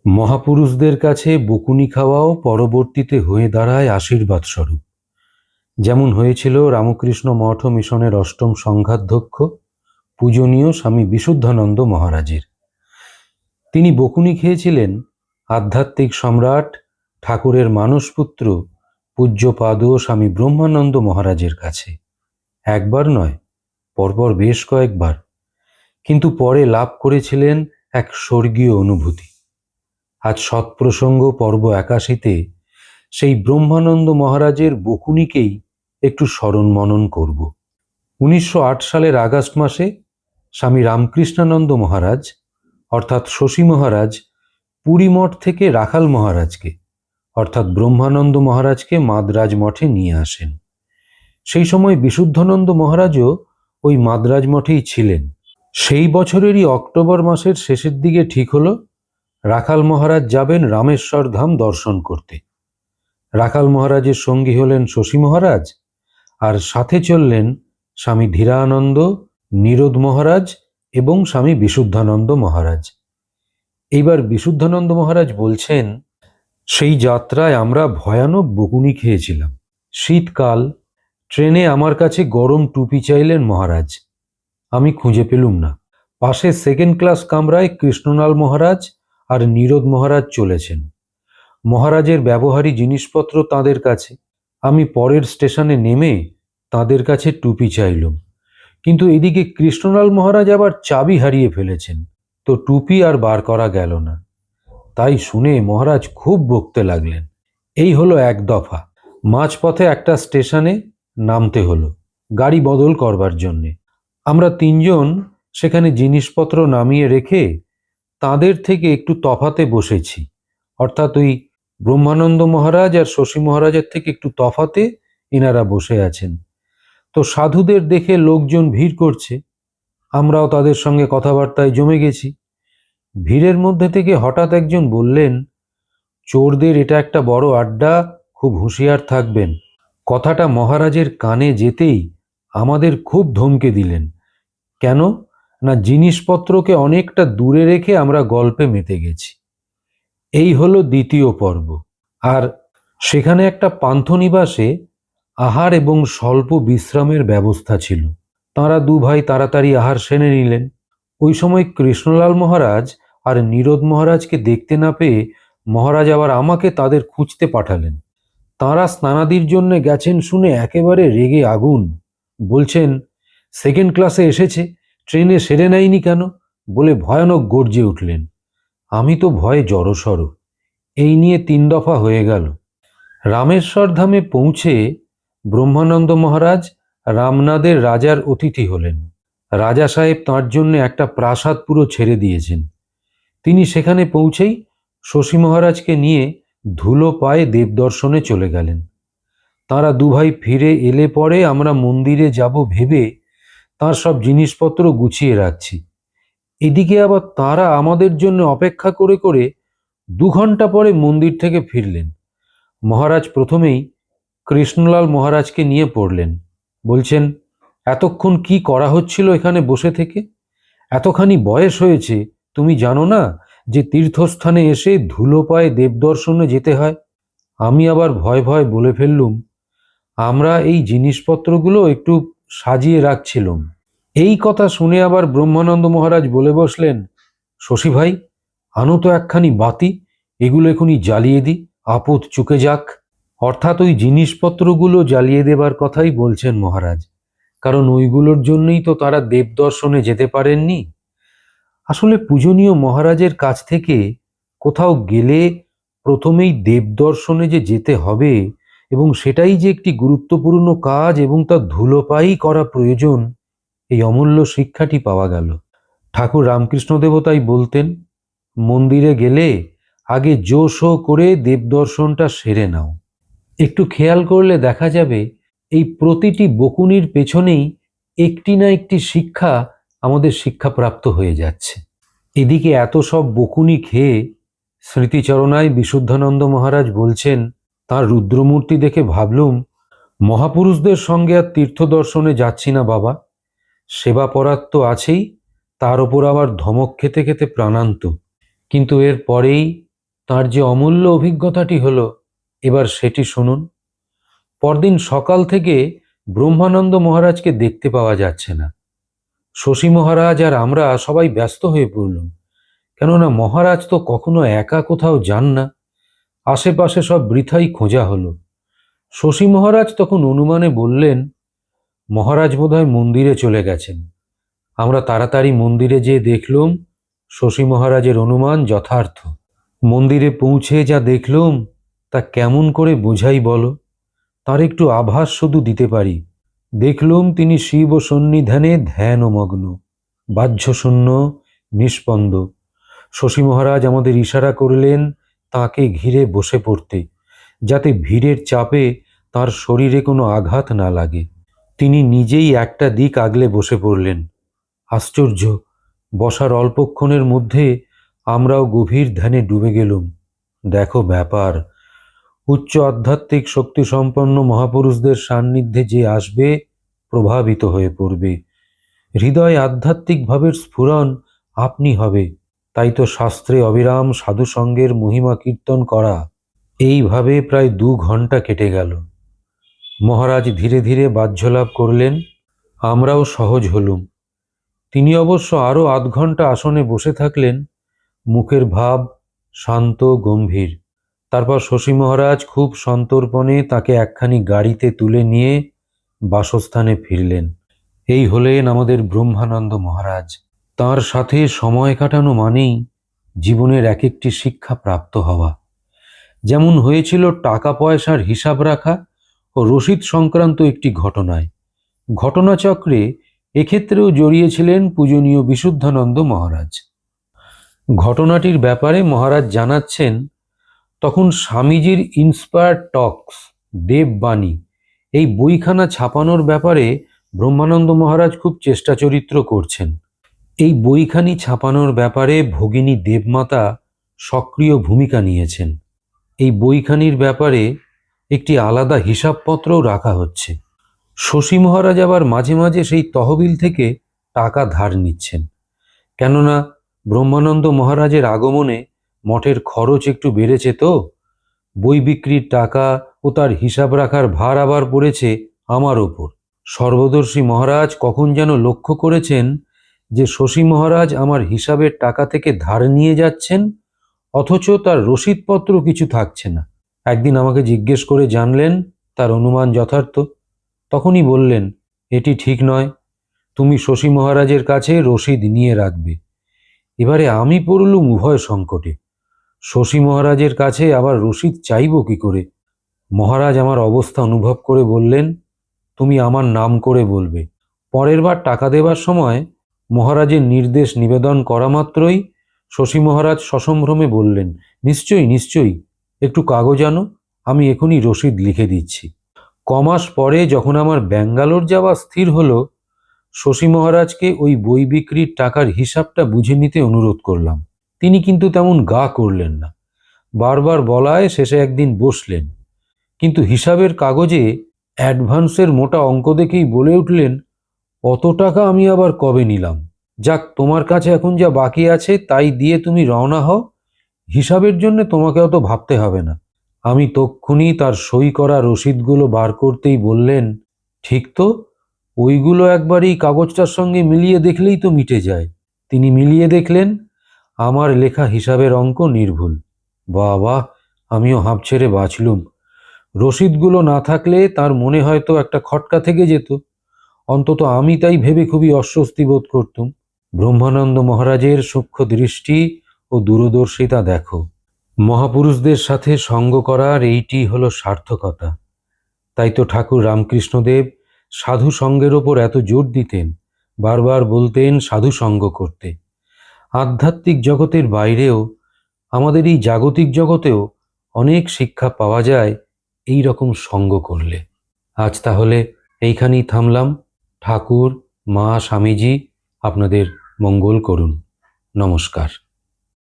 মহাপুরুষদের কাছে বকুনি খাওয়াও পরবর্তীতে হয়ে দাঁড়ায় আশীর্বাদ স্বরূপ। যেমন হয়েছিল রামকৃষ্ণ মঠ মিশনের অষ্টম সংঘাধ্যক্ষ পূজনীয় স্বামী বিশুদ্ধানন্দ মহারাজের। তিনি বকুনি খেয়েছিলেন আধ্যাত্মিক সম্রাট ঠাকুরের মানসপুত্র পূজ্যপাদ স্বামী ব্রহ্মানন্দ মহারাজের কাছে। একবার নয়, পরপর বেশ কয়েকবার, কিন্তু পরে লাভ করেছিলেন এক স্বর্গীয় অনুভূতি। আজ সৎপ্রসঙ্গ পর্ব ৮১-তে সেই ব্রহ্মানন্দ মহারাজের বকুনিকেই একটু স্মরণ মনন করব। ১৯০৮ সালের আগস্ট মাসে স্বামী রামকৃষ্ণানন্দ মহারাজ অর্থাৎ শশী মহারাজ পুরী মঠ থেকে রাখাল মহারাজকে অর্থাৎ ব্রহ্মানন্দ মহারাজকে মাদ্রাজ মঠে নিয়ে আসেন। সেই সময় বিশুদ্ধানন্দ মহারাজও ওই মাদ্রাজ মঠেই ছিলেন। সেই বছরেরই অক্টোবর মাসের শেষের দিকে ঠিক হলো রাখাল মহারাজ যাবেন রামেশ্বর ধাম দর্শন করতে। রাখাল মহারাজের সঙ্গী হলেন শশী মহারাজ, আর সাথে চললেন স্বামী ধীরানন্দ, নিরোধ মহারাজ এবং স্বামী বিশুদ্ধানন্দ মহারাজ। এইবার বিশুদ্ধানন্দ মহারাজ বলছেন, সেই যাত্রায় আমরা ভয়ানক বকুনি খেয়েছিলাম। শীতকাল, ট্রেনে আমার কাছে গরম টুপি চাইলেন মহারাজ। আমি খুঁজে পেলুম না। পাশে সেকেন্ড ক্লাস কামরায় কৃষ্ণলাল মহারাজ আর নিরোধ মহারাজ চলেছেন। মহারাজের ব্যবহারী জিনিসপত্র তাঁদের কাছে। আমি পরের স্টেশনে নেমে তাঁদের কাছে টুপি চাইলুম, কিন্তু এদিকে কৃষ্ণলাল মহারাজ আবার চাবি হারিয়ে ফেলেছেন, তো টুপি আর বার করা গেল না। তাই শুনে মহারাজ খুব বকতে লাগলেন। এই হলো এক দফা। মাঝপথে একটা স্টেশনে নামতে হলো গাড়ি বদল করবার জন্যে। আমরা তিনজন সেখানে জিনিসপত্র নামিয়ে রেখে তাঁদের থেকে একটু তফাতে বসেছি, অর্থাৎ ওই ব্রহ্মানন্দ মহারাজ আর শশী মহারাজের থেকে একটু তফাতে এনারা বসে আছেন। তো সাধুদের দেখে লোকজন ভিড় করছে, আমরাও তাদের সঙ্গে কথাবার্তায় জমে গেছি। ভিড়ের মধ্যে থেকে হঠাৎ একজন বললেন, চোরদের এটা একটা বড় আড্ডা, খুব হুঁশিয়ার থাকবেন। কথাটা মহারাজের কানে যেতেই আমাদের খুব ধমকে দিলেন। কেন না, জিনিসপত্রকে অনেকটা দূরে রেখে আমরা গল্পে মেতে গেছি। এই হলো দ্বিতীয় পর্ব। আর সেখানে একটা পান্থনিবাসে আহার এবং স্বল্প বিশ্রামের ব্যবস্থা ছিল। তাঁরা দু ভাই তাড়াতাড়ি আহার সেরে নিলেন। ওই সময় কৃষ্ণলাল মহারাজ আর নিরোধ মহারাজকে দেখতে না পেয়ে মহারাজ আবার আমাকে তাদের খুঁজতে পাঠালেন। তাঁরা স্নানাদির জন্য গেছেন শুনে একেবারে রেগে আগুন। বলছেন, সেকেন্ড ক্লাসে এসেছে, ট্রেনে সেরে নেয়নি কেন, বলে ভয়ানক গর্জে উঠলেন। আমি তো ভয়ে জড়সড়। এই নিয়ে ৩ দফা হয়ে গেল। রামেশ্বর ধামে পৌঁছে ব্রহ্মানন্দ মহারাজ রামনাদের রাজার অতিথি হলেন। রাজা সাহেব তাঁর জন্য একটা প্রাসাদ পুরো ছেড়ে দিয়েছেন। তিনি সেখানে পৌঁছেই শশী মহারাজকে নিয়ে ধুলো পায়ে দেবদর্শনে চলে গেলেন। তাঁরা দুভাই ফিরে এলে পরে আমরা মন্দিরে যাব ভেবে তাঁর সব জিনিসপত্র গুছিয়ে রাখছি। এদিকে আবার তাঁরা আমাদের জন্য অপেক্ষা করে করে ২ ঘন্টা পরে মন্দির থেকে ফিরলেন। মহারাজ প্রথমেই কৃষ্ণলাল মহারাজকে নিয়ে পড়লেন। বলছেন, এতক্ষণ কি করা হচ্ছিল এখানে বসে থেকে? এতখানি বয়স হয়েছে, তুমি জানো না যে তীর্থস্থানে এসে ধুলো পায়ে দেবদর্শনে যেতে হয়? আমি আবার ভয় ভয় বলে ফেললুম, আমরা এই জিনিসপত্রগুলো একটু সাজিয়ে রাখছিলাম। এই কথা শুনে আবার ব্রহ্মানন্দ মহারাজ বলে বসলেন, শশী ভাই, আনো তো একখানি বাতি, এগুলো এখনই জ্বালিয়ে দিই, আপদ চুকে যাক। অর্থাৎ ওই জিনিসপত্রগুলো জ্বালিয়ে দেবার কথাই বলছেন মহারাজ, কারণ ওইগুলোর জন্যই তো তারা দেবদর্শনে যেতে পারেননি। আসলে পূজনীয় মহারাজের কাছ থেকে কোথাও গেলে প্রথমেই দেবদর্শনে যে যেতে হবে এবং সেটাই যে একটি গুরুত্বপূর্ণ কাজ এবং তা ধুলোপাই করা প্রয়োজন, এই অমূল্য শিক্ষাটি পাওয়া গেল। ঠাকুর রামকৃষ্ণদেব তাই বলতেন, মন্দিরে গেলে আগে জোশ করে দেবদর্শনটা সেরে নাও। একটু খেয়াল করলে দেখা যাবে এই প্রতিটি বকুনির পেছনেই একটি না একটি শিক্ষা আমাদের শিক্ষাপ্রাপ্ত হয়ে যাচ্ছে। এদিকে এত সব বকুনি খেয়ে স্মৃতিচরণায় বিশুদ্ধানন্দ মহারাজ বলছেন, তার রুদ্রমূর্তি দেখে ভাবলুম, মহাপুরুষদের সঙ্গে আর তীর্থ দর্শনে যাচ্ছি না বাবা, সেবা পরাত তো আছেই, তার ওপর আবার ধমক খেতে খেতে প্রাণান্ত। কিন্তু এর পরেই তার যে অমূল্য অভিজ্ঞতাটি হলো, এবার সেটি শুনুন। পরদিন সকাল থেকে ব্রহ্মানন্দ মহারাজকে দেখতে পাওয়া যাচ্ছে না। শশী মহারাজ আর আমরা সবাই ব্যস্ত হয়ে পড়লাম, কেননা মহারাজ তো কখনো একা কোথাও যান না। আশেপাশে সব বৃথাই খোঁজা হলো। শশী মহারাজ তখন অনুমানে বললেন, মহারাজ বোধহয় মন্দিরে চলে গেছেন। আমরা তাড়াতাড়ি মন্দিরে যেয়ে দেখলুম শশী মহারাজের অনুমান যথার্থ। মন্দিরে পৌঁছে যা দেখলুম তা কেমন করে বোঝাই বলো? তার একটু আভাস শুধু দিতে পারি। দেখলুম তিনি শিব ও সন্নিধানে ধ্যান ও মগ্ন, বাহ্যশূন্য, নিষ্পন্দ। শশী মহারাজ আমাদের ইশারা করলেন তাকে ঘিরে বসে পড়তে, যাতে ভিড়ের চাপে তার শরীরে কোনো আঘাত না লাগে। তিনি নিজেই একটা দিক আগলে বসে পড়লেন। আশ্চর্য, বসার অল্পক্ষণের মধ্যে আমরাও গভীর ধ্যানে ডুবে গেলুম। দেখো ব্যাপার, উচ্চ আধ্যাত্মিক শক্তি সম্পন্ন মহাপুরুষদের সান্নিধ্যে যে আসবে প্রভাবিত হয়ে পড়বে। হৃদয় আধ্যাত্মিক ভাবের স্ফুরণ আপনি হবে। তাই তো শাস্ত্রে অবিরাম সাধু সঙ্গের মহিমা কীর্তন করা। এইভাবে প্রায় 2 ঘন্টা কেটে গেল। মহারাজ ধীরে ধীরে বাহ্যলাভ করলেন, আমরাও সহজ হলুম। তিনি অবশ্য আরও 8 ঘন্টা আসনে বসে থাকলেন, মুখের ভাব শান্ত গম্ভীর। তারপর শশী মহারাজ খুব সন্তর্পণে তাকে একখানি গাড়িতে তুলে নিয়ে বাসস্থানে ফিরলেন। এই হলেন আমাদের ব্রহ্মানন্দ মহারাজ। তাঁর সাথে সময় কাটানো মানেই জীবনের এক একটি শিক্ষা প্রাপ্ত হওয়া। যেমন হয়েছিল টাকা পয়সার হিসাব রাখা ও রসিদ সংক্রান্ত একটি ঘটনায়। ঘটনাচক্রে এক্ষেত্রেও জড়িয়েছিলেন পূজনীয় বিশুদ্ধানন্দ মহারাজ। ঘটনাটির ব্যাপারে মহারাজ জানাচ্ছেন, তখন স্বামীজির ইন্সপায়ার্ড টকস, দেববাণী, এই বইখানা ছাপানোর ব্যাপারে ব্রহ্মানন্দ মহারাজ খুব চেষ্টা চরিত্র করছেন। এই বইখানি ছাপানোর ব্যাপারে ভগিনী দেবমাতা সক্রিয় ভূমিকা নিয়েছেন। এই বইখানির ব্যাপারে একটি আলাদা হিসাবপত্রও রাখা হচ্ছে। শশী মহারাজ আবার মাঝে মাঝে সেই তহবিল থেকে টাকা ধার নিচ্ছেন, কেননা ব্রহ্মানন্দ মহারাজের আগমনে মঠের খরচ একটু বেড়েছে তো। বই বিক্রির টাকা ও তার হিসাব রাখার ভার আবার পড়েছে আমার ওপর। সর্বদর্শী মহারাজ কখন যেন লক্ষ্য করেছেন যে শশী মহারাজ আমার হিসাবের টাকা থেকে ধার নিয়ে যাচ্ছেন, অথচ তার রসিদপত্র কিছু থাকছে না। একদিন আমাকে জিজ্ঞেস করে জানলেন তার অনুমান যথার্থ। তখনই বললেন, এটি ঠিক নয়, তুমি শশী মহারাজের কাছে রসিদ নিয়ে রাখবে। এবারে আমি পড়লুম উভয় সংকটে। শশী মহারাজের কাছে আবার রসিদ চাইব কি করে? মহারাজ আমার অবস্থা অনুভব করে বললেন, তুমি আমার নাম করে বলবে। পরের বার টাকা দেবার সময় মহারাজের নির্দেশ নিবেদন করা মাত্রই শশী মহারাজ সসম্ভ্রমে বললেন, নিশ্চয়ই নিশ্চয়ই, একটু কাগজ আনো, আমি এখনই রসিদ লিখে দিচ্ছি। কমাস পরে যখন আমার ব্যাঙ্গালোর যাওয়া স্থির হলো, শশী মহারাজকে ওই বই বিক্রির টাকার হিসাবটা বুঝে নিতে অনুরোধ করলাম। তিনি কিন্তু তেমন গা করলেন না। বারবার বলায় শেষে একদিন বসলেন, কিন্তু হিসাবের কাগজে অ্যাডভান্সের মোটা অঙ্ক দেখেই বলে উঠলেন, অত টাকা আমি আবার কবে নিলাম? যাক, তোমার কাছে এখন যা বাকি আছে তাই দিয়ে তুমি রওনা হও, হিসাবের জন্য তোমাকে অত ভাবতে হবে না। আমি তক্ষুনি তার সই করা রসিদগুলো বার করতেই বললেন, ঠিক তো, ওইগুলো একবারই কাগজটার সঙ্গে মিলিয়ে দেখলেই তো মিটে যায়। তিনি মিলিয়ে দেখলেন, আমার লেখা হিসাবের অঙ্ক নির্ভুল। বাবা, আমিও হাঁপ ছেড়ে বাঁচলুম। রসিদগুলো না থাকলে তার মনে হয়তো একটা খটকা থেকে যেত। অন্তত আমি তাই ভেবে খুবই অস্বস্তি বোধ করতুম। ব্রহ্মানন্দ মহারাজের সূক্ষ্ম দৃষ্টি ও দূরদর্শিতা দেখো। মহাপুরুষদের সাথে সঙ্গ করার এইটি হলো সার্থকতা। তাই তো ঠাকুর রামকৃষ্ণদেব সাধু সঙ্গের ওপর এত জোর দিতেন, বারবার বলতেন সাধু সঙ্গ করতে। আধ্যাত্মিক জগতের বাইরেও, আমাদের এই জাগতিক জগতেও অনেক শিক্ষা পাওয়া যায় এই রকম সঙ্গ করলে। আজ তাহলে এইখানেই থামলাম। ঠাকুর, মা, স্বামীজি আপনাদের মঙ্গল করুন। নমস্কার।